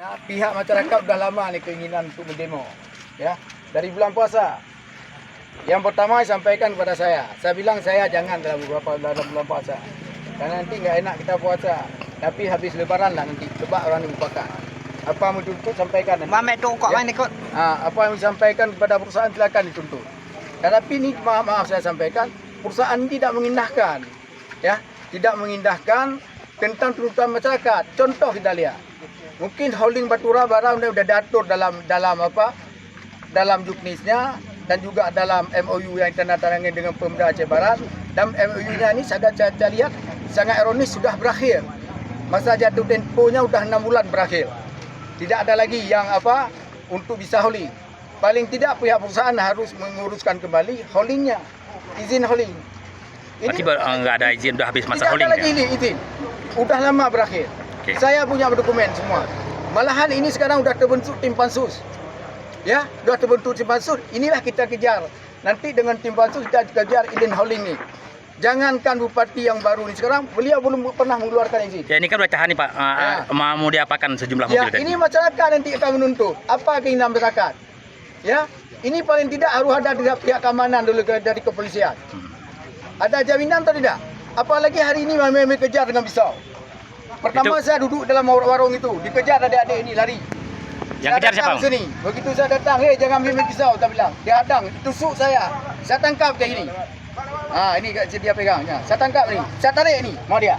Nah, pihak masyarakat sudah lama nih keinginan untuk mendemo, ya, dari bulan puasa. Yang pertama sampaikan kepada saya bilang saya jangan dalam bulan puasa, karena nanti nggak enak kita puasa. Tapi habis lebaran lah nanti, coba orang ini bakar. Apa yang dituntut sampaikan nanti. Mamet kok Ya. main ikut. Apa yang disampaikan kepada perusahaan silakan dituntut. Tetapi ini maaf saya sampaikan, perusahaan tidak mengindahkan, ya, tidak mengindahkan tentang tuntutan masyarakat. Contoh kita lihat. Mungkin holding Batura barang sudah diatur dalam juknisnya dan juga dalam MOU yang ditandatangani dengan Pemda Aceh Barat. Dan MOU-nya ini saya lihat sangat ironis sudah berakhir. Masa jatuh temponya sudah 6 bulan berakhir. Tidak ada lagi yang untuk bisa holding. Paling tidak pihak perusahaan harus menguruskan kembali holdingnya, izin holding. Berarti nggak ada izin, udah habis masa holding. Tidak ada lagi izin, udah lama berakhir. Okay. Saya punya dokumen semua. Malahan ini sekarang sudah terbentuk tim pansus. Ya, sudah terbentuk tim pansus. Inilah kita kejar. Nanti dengan tim pansus kita kejar izin holding ini. Jangankan bupati yang baru ini sekarang, beliau belum pernah mengeluarkan izin. Ya ini kan bacahan nih Pak, mau diapakan sejumlah mobil Ya, tadi? ini masyarakat nanti akan menuntut. Apa keinginan masyarakat? Ya, ini paling tidak harus ada pihak keamanan dulu dari kepolisian. Ada jaminan atau tidak? Apalagi hari ini memang kejar dengan pisau. Pertama saya duduk dalam warung itu, dikejar adik-adik ini lari. Yang kejar siapa? Sini. Begitu saya datang, jangan ambil pisau, saya bilang. Dia hadang, tusuk saya. Saya tangkap kayak ini. Ini dia pegang. Saya tangkap ni. Saya tarik ni, mau dia.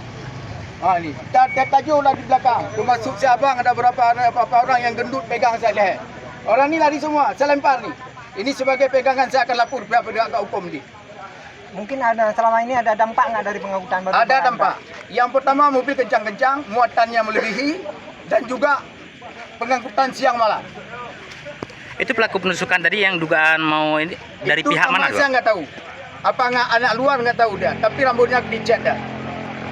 Ini. Dia tajuklah di belakang. Termasuk si abang ada beberapa orang yang gendut pegang saya leher. Orang ni lari semua, saya lempar ni. Ini sebagai pegangan saya akan lapor pihak penegak hukum ni. Mungkin selama ini ada dampak nggak dari pengangkutan baru? Ada dampak. Yang pertama mobil kencang-kencang, muatannya melebihi dan juga pengangkutan siang malam. Itu pelaku penusukan tadi yang dugaan mau ini dari Itu pihak mana? Saya nggak tahu. Apa anak luar nggak tahu dia. Tapi rambutnya dicet dah.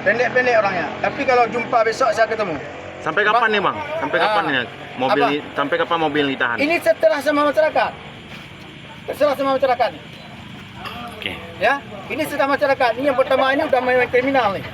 Pendek-pendek orangnya. Tapi kalau jumpa besok saya ketemu. Sampai kapan nih Bang? Sampai kapan nih mobil ini? Sampai kapan mobil ditahan? Ini setelah sama masyarakat. Terserah sama masyarakat. Oke. Ya, ini setelah masyarakat. Ini yang pertama ini udah main kriminal nih.